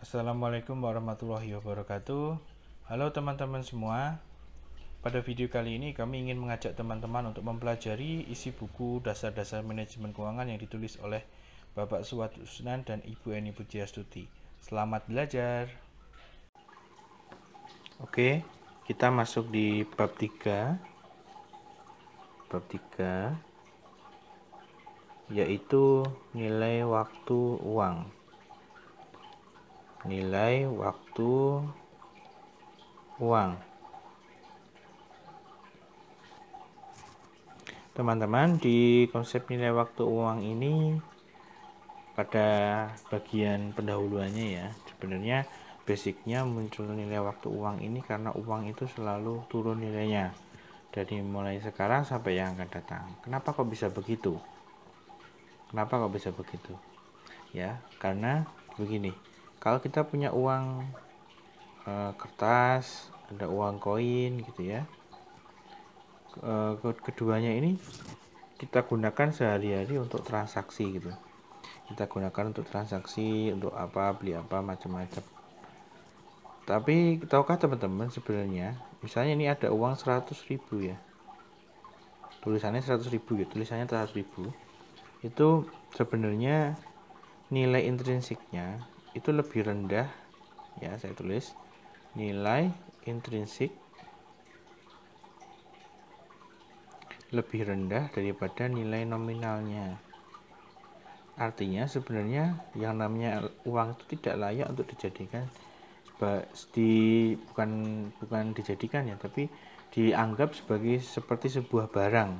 Assalamualaikum warahmatullahi wabarakatuh. Halo teman-teman semua. Pada video kali ini kami ingin mengajak teman-teman untuk mempelajari isi buku Dasar-Dasar Manajemen Keuangan yang ditulis oleh Bapak Suwad Usnan dan Ibu Eni Pujiastuti. Selamat belajar. Oke, kita masuk di bab 3. Bab 3 yaitu nilai waktu uang. Nilai waktu uang. Teman-teman, di konsep nilai waktu uang ini pada bagian pendahuluannya ya, sebenarnya basicnya muncul nilai waktu uang ini karena uang itu selalu turun nilainya dari mulai sekarang sampai yang akan datang. Kenapa kok bisa begitu? Ya, karena begini, kalau kita punya uang kertas, ada uang koin gitu ya, keduanya ini kita gunakan sehari-hari untuk transaksi gitu. Kita gunakan untuk transaksi, untuk apa, beli apa, macam-macam. Tapi tahukah teman-teman sebenarnya, misalnya ini ada uang 100.000 ya, tulisannya 100.000 ya, tulisannya 100.000, itu sebenarnya nilai intrinsiknya itu lebih rendah ya. Saya tulis nilai intrinsik lebih rendah daripada nilai nominalnya. Artinya sebenarnya yang namanya uang itu tidak layak untuk dijadikan bukan dijadikan ya, tapi dianggap seperti sebuah barang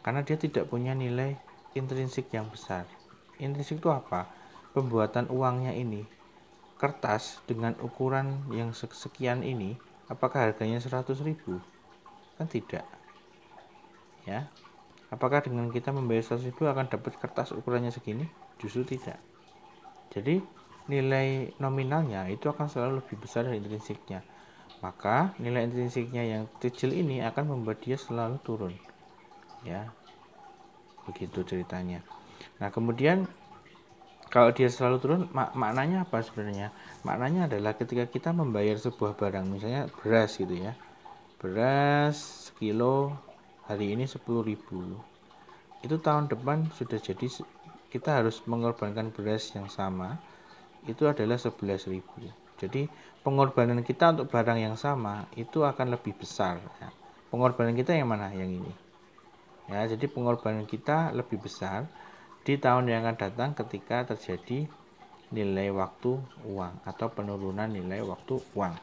karena dia tidak punya nilai intrinsik yang besar. Intrinsik itu apa? Pembuatan uangnya ini, kertas dengan ukuran yang sekian ini, apakah harganya 100.000? Kan tidak ya. Apakah dengan kita membayar 100.000 akan dapat kertas ukurannya segini? Justru tidak. Jadi nilai nominalnya itu akan selalu lebih besar dari intrinsiknya. Maka nilai intrinsiknya yang kecil ini akan membuat dia selalu turun. Ya. Begitu ceritanya. Nah, kemudian kalau dia selalu turun, maknanya apa sebenarnya? Maknanya adalah ketika kita membayar sebuah barang, misalnya beras gitu ya. Beras sekilo hari ini 10.000. Itu tahun depan sudah jadi kita harus mengorbankan beras yang sama, itu adalah 11.000. Jadi pengorbanan kita untuk barang yang sama itu akan lebih besar ya. Pengorbanan kita yang mana? Yang ini ya. Jadi pengorbanan kita lebih besar di tahun yang akan datang ketika terjadi nilai waktu uang atau penurunan nilai waktu uang.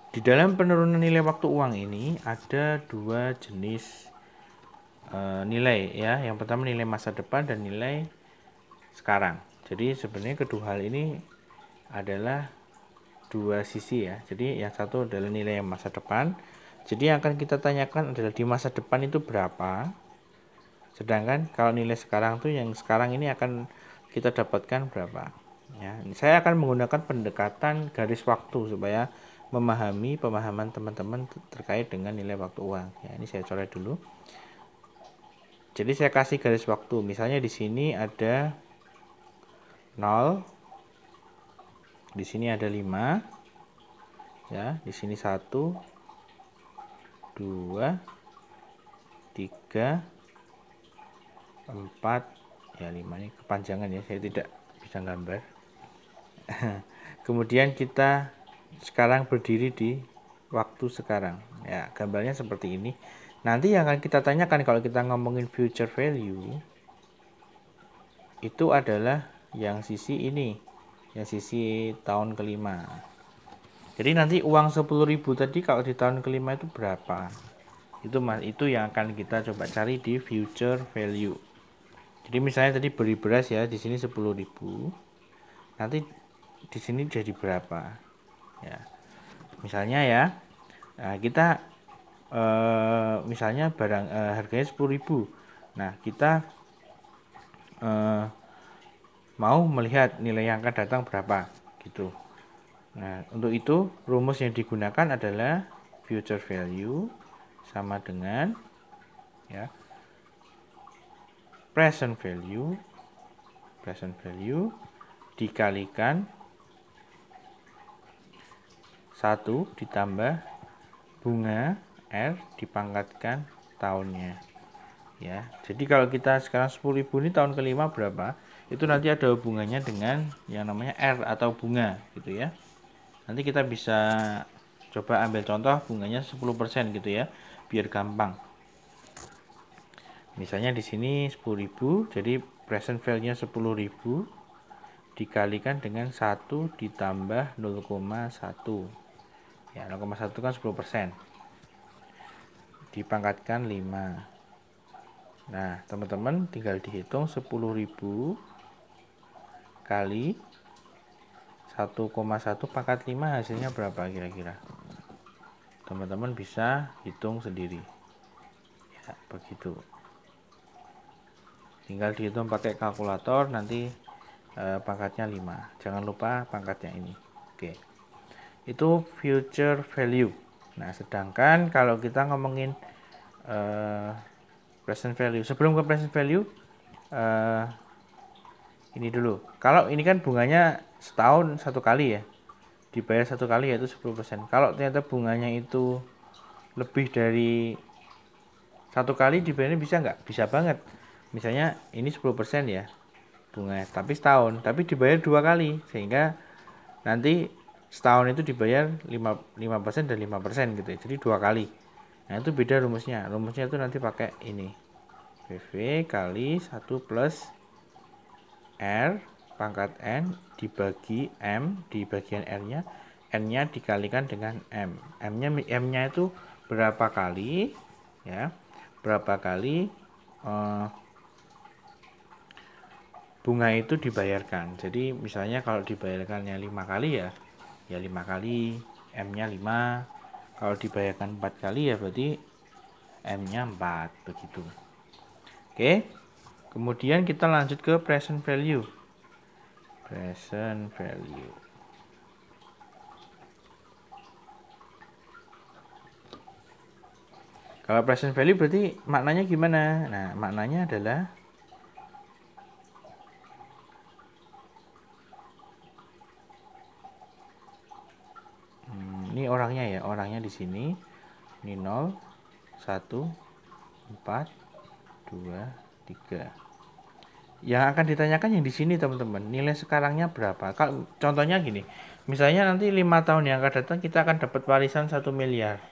Di dalam penurunan nilai waktu uang ini ada dua jenis nilai ya. Yang pertama nilai masa depan dan nilai sekarang. Jadi sebenarnya kedua hal ini adalah dua sisi ya. Jadi yang satu adalah nilai masa depan. Jadi yang akan kita tanyakan adalah di masa depan itu berapa. Sedangkan kalau nilai sekarang tuh yang sekarang ini akan kita dapatkan berapa. Ya, saya akan menggunakan pendekatan garis waktu supaya memahami pemahaman teman-teman terkait dengan nilai waktu uang. Ya, ini saya coret dulu. Jadi saya kasih garis waktu. Misalnya di sini ada 0, di sini ada 5. Ya, di sini 1, 2, 3, 4, ya 5 ini kepanjangan ya, saya tidak bisa gambar. Kemudian kita sekarang berdiri di waktu sekarang ya, gambarnya seperti ini. Nanti yang akan kita tanyakan kalau kita ngomongin future value itu adalah yang sisi ini, yang sisi tahun kelima. Jadi nanti uang 10.000 tadi kalau di tahun kelima itu berapa? Itu yang akan kita coba cari di future value. Jadi misalnya tadi beli beras ya, di sini 10.000. Nanti di sini jadi berapa? Ya. Misalnya ya, nah kita misalnya barang harganya 10.000. Nah, kita mau melihat nilai yang akan datang berapa gitu. Nah, untuk itu rumus yang digunakan adalah future value sama dengan ya present value dikalikan 1 ditambah bunga R dipangkatkan tahunnya. Ya, jadi kalau kita sekarang 10.000 ini tahun kelima berapa? Itu nanti ada hubungannya dengan yang namanya R atau bunga gitu ya. Nanti kita bisa coba ambil contoh bunganya 10% gitu ya, biar gampang. Misalnya di sini 10.000, jadi present value-nya 10.000 dikalikan dengan 1 ditambah 0,1. Ya, 0,1 kan 10%. Dipangkatkan 5. Nah, teman-teman tinggal dihitung 10.000 kali 1,1 pangkat 5 hasilnya berapa kira-kira? Teman-teman bisa hitung sendiri. Ya, begitu. Tinggal dihitung pakai kalkulator, nanti pangkatnya 5. Jangan lupa pangkatnya ini. Oke. Itu future value. Nah, sedangkan kalau kita ngomongin present value, sebelum ke present value, ini dulu. Kalau ini kan bunganya setahun satu kali ya, dibayar satu kali yaitu 10%. Kalau ternyata bunganya itu lebih dari satu kali dibayarnya bisa nggak? Bisa banget. Misalnya ini 10% ya bunga, tapi setahun, tapi dibayar 2 kali, sehingga nanti setahun itu dibayar 5% dan 5% gitu ya. Jadi 2 kali. Nah, itu beda rumusnya. Rumusnya itu nanti pakai ini. PV kali 1 plus R pangkat N dibagi M di bagian R-nya. N-nya dikalikan dengan M. M-nya itu berapa kali ya? Berapa kali bunga itu dibayarkan. Jadi misalnya kalau dibayarkannya 5 kali ya 5 kali, M-nya 5. Kalau dibayarkan 4 kali ya berarti M-nya 4 begitu. Oke. Kemudian kita lanjut ke present value. Present value. Kalau present value berarti maknanya gimana? Nah, maknanya adalah ini orangnya ya, orangnya di sini. Ini 0, 1, 4, 2, 3. Yang akan ditanyakan yang di sini teman-teman, nilai sekarangnya berapa? Kalau contohnya gini, misalnya nanti 5 tahun yang akan datang kita akan dapat warisan 1 miliar.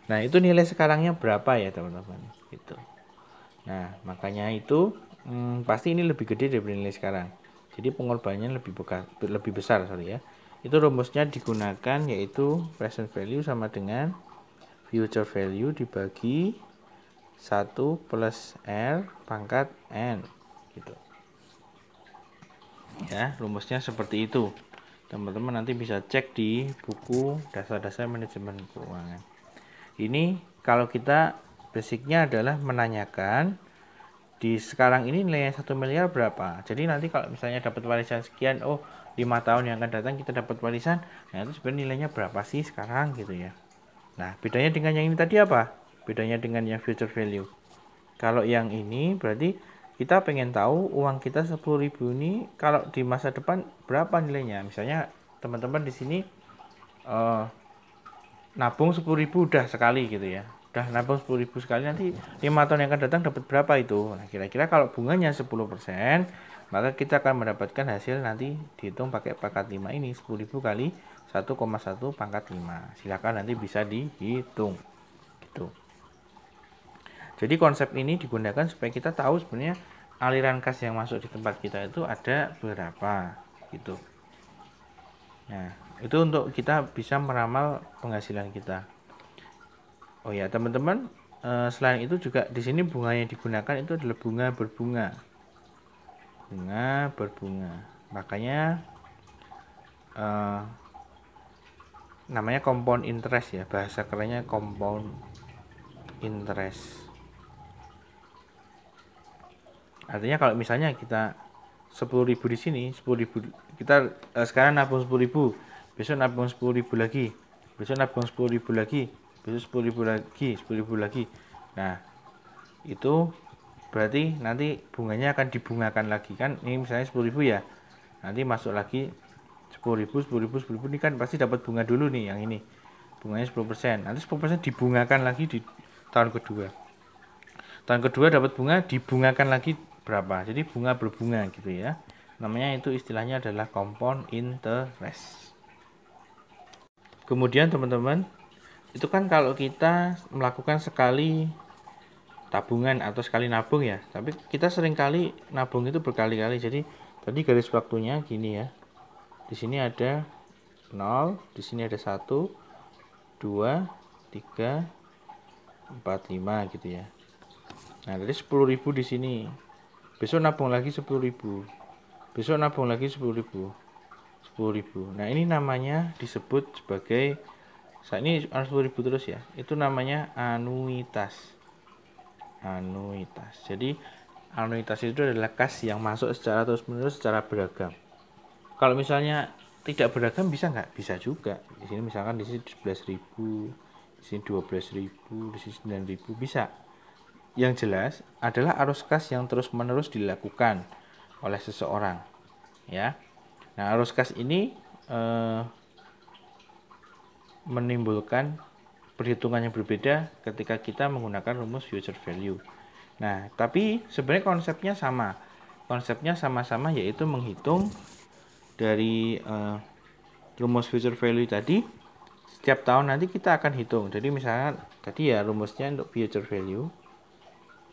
Nah, itu nilai sekarangnya berapa ya teman-teman? Gitu. Nah, makanya itu pasti ini lebih gede dari nilai sekarang. Jadi pengorbanannya lebih besar, sorry ya. Itu rumusnya digunakan yaitu present value sama dengan future value dibagi 1 plus R pangkat N gitu. Ya, rumusnya seperti itu. Teman-teman nanti bisa cek di buku dasar-dasar manajemen keuangan. Ini kalau kita basicnya adalah menanyakan di sekarang ini nilai 1 miliar berapa. Jadi nanti kalau misalnya dapat warisan sekian, 5 tahun yang akan datang kita dapat warisan, nah itu sebenarnya nilainya berapa sih sekarang gitu ya. Nah, bedanya dengan yang ini tadi apa? Bedanya dengan yang future value. Kalau yang ini berarti kita pengen tahu uang kita 10.000 ini kalau di masa depan berapa nilainya. Misalnya teman-teman di sini nabung 10.000 udah sekali gitu ya. Udah nabung 10.000 sekali, nanti 5 tahun yang akan datang dapat berapa itu. Nah, kira-kira kalau bunganya 10%, maka kita akan mendapatkan hasil nanti dihitung pakai pangkat 5 ini, 10.000 kali 1,1 pangkat 5. Silakan nanti bisa dihitung. Gitu. Jadi konsep ini digunakan supaya kita tahu sebenarnya aliran kas yang masuk di tempat kita itu ada berapa gitu. Nah, itu untuk kita bisa meramal penghasilan kita. Oh ya, teman-teman, selain itu juga di sini bunga yang digunakan itu adalah bunga berbunga. Bunga berbunga. Makanya namanya compound interest ya, bahasa kerennya compound interest. Artinya kalau misalnya kita 10.000 di sini, 10.000 kita sekarang nabung 10.000, besok nabung 10.000 lagi, besok nabung 10.000 lagi, besok 10.000 lagi, 10.000 lagi. Nah, itu berarti nanti bunganya akan dibungakan lagi kan. Ini misalnya 10.000 ya. Nanti masuk lagi 10.000, 10.000, 10.000, ini kan pasti dapat bunga dulu nih yang ini. Bunganya 10%. Nanti 10% dibungakan lagi di tahun kedua. Tahun kedua dapat bunga, dibungakan lagi berapa. Jadi bunga berbunga gitu ya. Namanya itu istilahnya adalah compound interest. Kemudian teman-teman, itu kan kalau kita melakukan sekali tabungan atau sekali nabung ya, tapi kita sering kali nabung itu berkali-kali. Jadi tadi garis waktunya gini ya, di sini ada 0, di sini ada 1, 2, 3, 4, 5 gitu ya. Nah jadi 10.000 di sini, besok nabung lagi 10.000, besok nabung lagi 10.000, 10.000. Nah ini namanya disebut sebagai, saat ini 10.000 terus ya, itu namanya anuitas. Anuitas. Jadi anuitas itu adalah kas yang masuk secara terus menerus, secara beragam. Kalau misalnya tidak beragam bisa nggak? Bisa juga. Di sini misalkan di sini 11.000, di sini 12.000, di sini 9.000, bisa. Yang jelas adalah arus kas yang terus menerus dilakukan oleh seseorang, ya. Nah arus kas ini menimbulkan perhitungan yang berbeda ketika kita menggunakan rumus future value. Nah, tapi sebenarnya konsepnya sama. Konsepnya sama-sama, yaitu menghitung dari rumus future value tadi. Setiap tahun nanti kita akan hitung. Jadi misalnya tadi ya rumusnya untuk future value.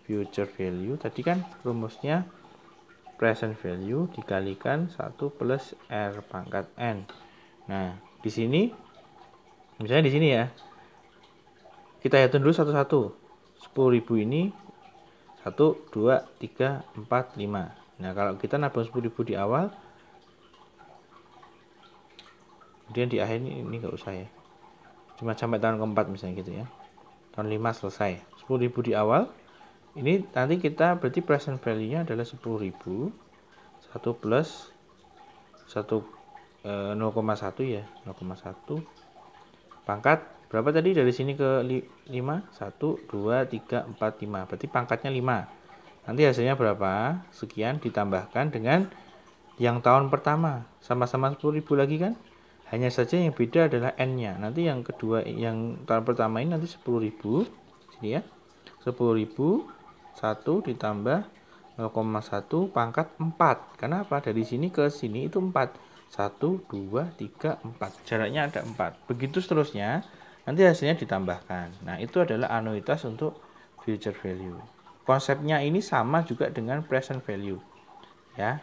Future value tadi kan rumusnya present value dikalikan 1 plus R pangkat N. Nah, di sini misalnya di sini ya, kita hitung dulu satu-satu. 10.000 ini 1, 2, 3, 4, 5. Nah kalau kita nabung 10.000 di awal, kemudian di akhir ini nggak usah ya, cuma sampai tahun keempat misalnya gitu ya, tahun 5 selesai. 10.000 di awal, ini nanti kita berarti present value nya adalah 10.000, 1 plus 0,1 ya, 0,1 pangkat berapa tadi, dari sini ke 5, 1, 2, 3, 4, 5, berarti pangkatnya 5. Nanti hasilnya berapa, sekian, ditambahkan dengan yang tahun pertama, sama-sama 10.000 lagi kan, hanya saja yang beda adalah N nya. Nanti yang kedua, yang tahun pertama ini nanti 10.000 sini ya, 10.000 1 ditambah 0,1 pangkat 4. Karena apa, dari sini ke sini itu 4, 1, 2, 3, 4, jaraknya ada 4. Begitu seterusnya, nanti hasilnya ditambahkan. Nah itu adalah anuitas untuk future value. Konsepnya ini sama juga dengan present value ya.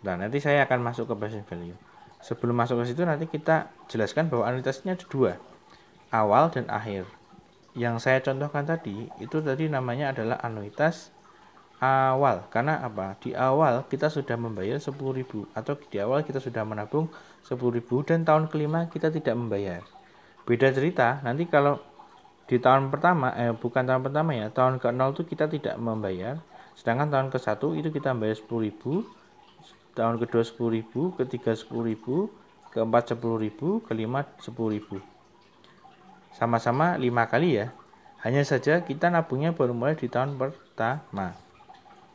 Nah nanti saya akan masuk ke present value. Sebelum masuk ke situ nanti kita jelaskan bahwa anuitasnya ada dua, awal dan akhir. Yang saya contohkan tadi itu tadi namanya adalah anuitas awal. Karena apa? Di awal kita sudah membayar 10.000, atau di awal kita sudah menabung 10.000 dan tahun kelima kita tidak membayar. Beda cerita nanti kalau di tahun pertama, bukan tahun pertama ya, tahun ke-0 itu kita tidak membayar, sedangkan tahun ke-1 itu kita membayar 10.000, tahun kedua 10.000, ketiga 10.000, keempat 10.000, kelima 10.000. Sama-sama 5 kali ya. Hanya saja kita nabungnya baru mulai di tahun pertama.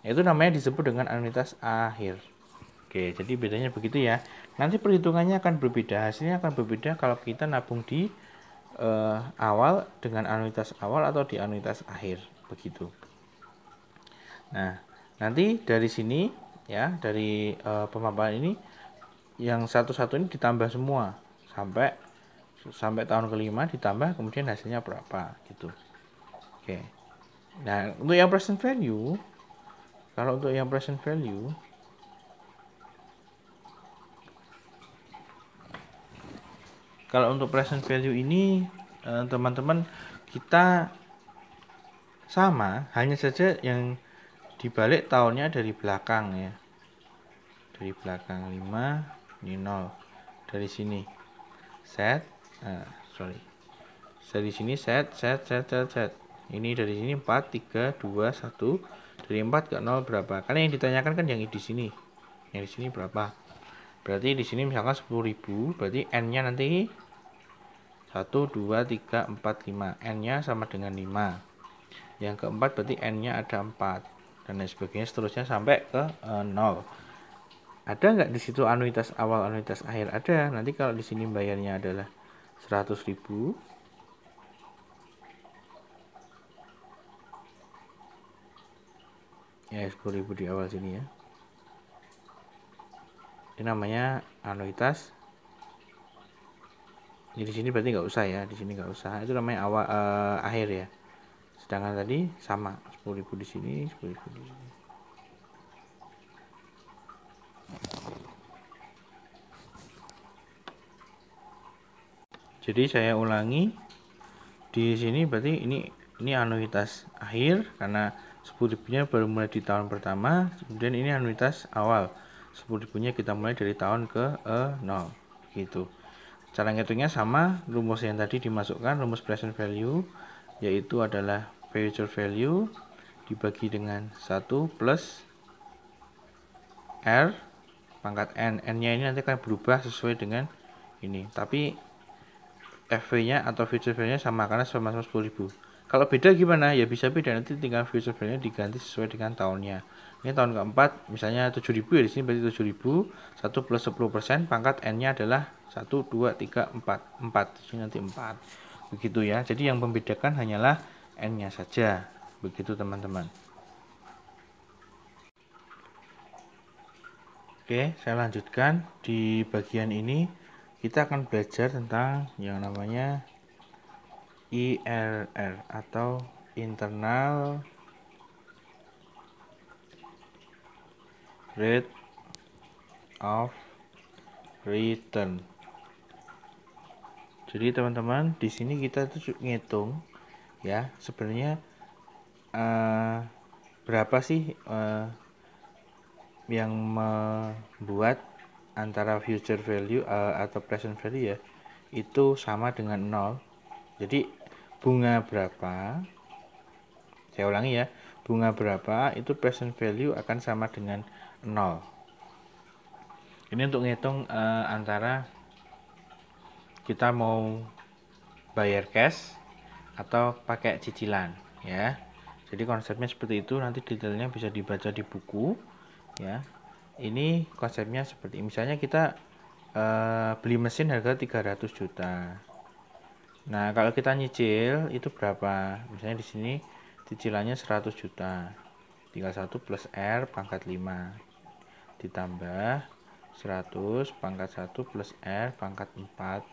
Itu namanya disebut dengan anuitas akhir. Oke, jadi bedanya begitu ya. Nanti perhitungannya akan berbeda, hasilnya akan berbeda kalau kita nabung di awal dengan anuitas awal atau di anuitas akhir, begitu. Nah, nanti dari sini ya, dari pemaparan ini yang satu-satu ini ditambah semua sampai tahun kelima, ditambah kemudian hasilnya berapa gitu. Oke. Nah, untuk yang present value, kalau untuk yang present value ini teman-teman, kita sama, hanya saja yang dibalik tahunnya dari belakang ya. Dari belakang 5, ini 0. Dari sini set, dari sini set. Ini dari sini 4, 3, 2, 1. Dari 4 ke 0 berapa? Karena yang ditanyakan kan yang di sini. Yang di sini berapa? Berarti di sini misalkan 10.000, berarti N-nya nanti 1, 2, 3, 4, 5. N-nya sama dengan 5. Yang keempat berarti N-nya ada 4. Dan lain sebagainya seterusnya sampai ke 0. Ada nggak di situ anuitas awal, anuitas akhir? Ada. Nanti kalau di sini bayarnya adalah 100.000, ya 10.000 di awal sini ya. Ini namanya anuitas. Jadi di sini berarti nggak usah ya, di sini nggak usah. Itu namanya awal akhir ya. Sedangkan tadi sama 10.000 di sini, 10.000 di sini. Jadi saya ulangi, di sini berarti ini anuitas akhir karena 10.000-nya baru mulai di tahun pertama. Kemudian ini anuitas awal, 10.000-nya kita mulai dari tahun ke 0 gitu. Cara ngitungnya sama, rumus yang tadi dimasukkan, rumus present value, yaitu adalah future value dibagi dengan 1 plus R pangkat N. N-nya ini nanti akan berubah sesuai dengan ini. Tapi FV-nya atau future value-nya sama karena sama-sama 10.000. Kalau beda gimana? Ya bisa beda, nanti tinggal future value-nya diganti sesuai dengan tahunnya. Ini tahun keempat, misalnya 7.000 ya, di sini berarti 7.000, 1 plus 10%, pangkat N-nya adalah 1, 2, 3, 4. 4, di sini nanti 4. Begitu ya. Jadi yang membedakan hanyalah N-nya saja. Begitu teman-teman. Oke, saya lanjutkan. Di bagian ini kita akan belajar tentang yang namanya IRR atau Internal Rate of Return. Jadi teman-teman, di sini kita tuh ngitung ya, sebenarnya berapa sih yang membuat antara future value atau present value ya itu sama dengan 0. Jadi bunga berapa, saya ulangi ya, bunga berapa itu present value akan sama dengan 0. Ini untuk ngitung antara kita mau bayar cash atau pakai cicilan ya. Jadi konsepnya seperti itu, nanti detailnya bisa dibaca di buku ya. Ini konsepnya seperti misalnya kita beli mesin harga 300 juta. Nah, kalau kita nyicil itu berapa? Misalnya di sini cicilannya 100 juta. Tinggal 1 plus R pangkat 5 ditambah 100 pangkat 1 plus R pangkat 4.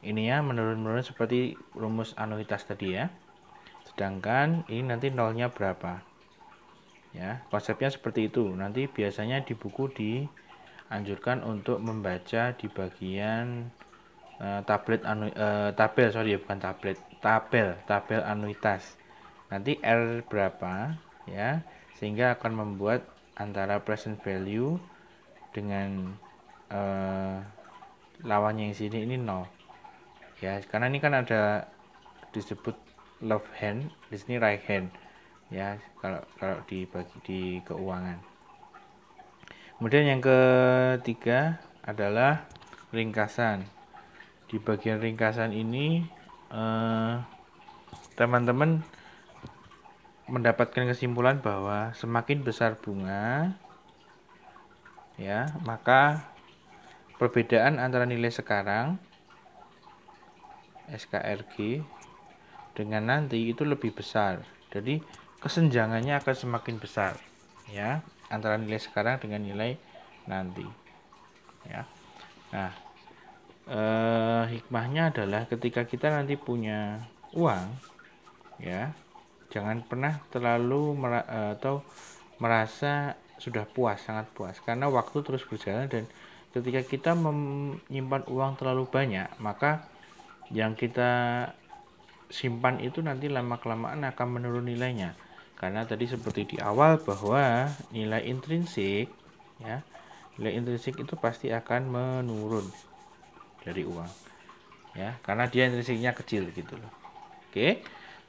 Ini ya menurun-menurun seperti rumus anuitas tadi ya. Sedangkan ini nanti nolnya berapa? Ya, konsepnya seperti itu. Nanti biasanya di buku dianjurkan untuk membaca di bagian tabel anuitas. Nanti R berapa ya, sehingga akan membuat antara present value dengan lawannya yang sini ini 0. Ya, karena ini kan ada disebut left hand, di sini right hand. Ya, kalau dibagi di keuangan. Kemudian yang ketiga adalah ringkasan. Di bagian ringkasan ini teman-teman mendapatkan kesimpulan bahwa semakin besar bunga ya, maka perbedaan antara nilai sekarang SKRG dengan nanti itu lebih besar. Jadi kesenjangannya akan semakin besar ya, antara nilai sekarang dengan nilai nanti ya. Nah, hikmahnya adalah ketika kita nanti punya uang ya, jangan pernah terlalu merasa sudah puas, sangat puas, karena waktu terus berjalan dan ketika kita menyimpan uang terlalu banyak, maka yang kita simpan itu nanti lama-kelamaan akan menurun nilainya. Karena tadi seperti di awal bahwa nilai intrinsik ya, nilai intrinsik itu pasti akan menurun dari uang ya, karena dia intrinsiknya kecil gitu loh. Oke,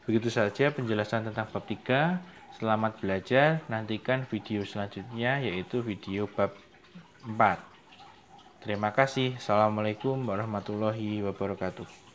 begitu saja penjelasan tentang bab 3. Selamat belajar, nantikan video selanjutnya yaitu video bab 4. Terima kasih. Assalamualaikum warahmatullahi wabarakatuh.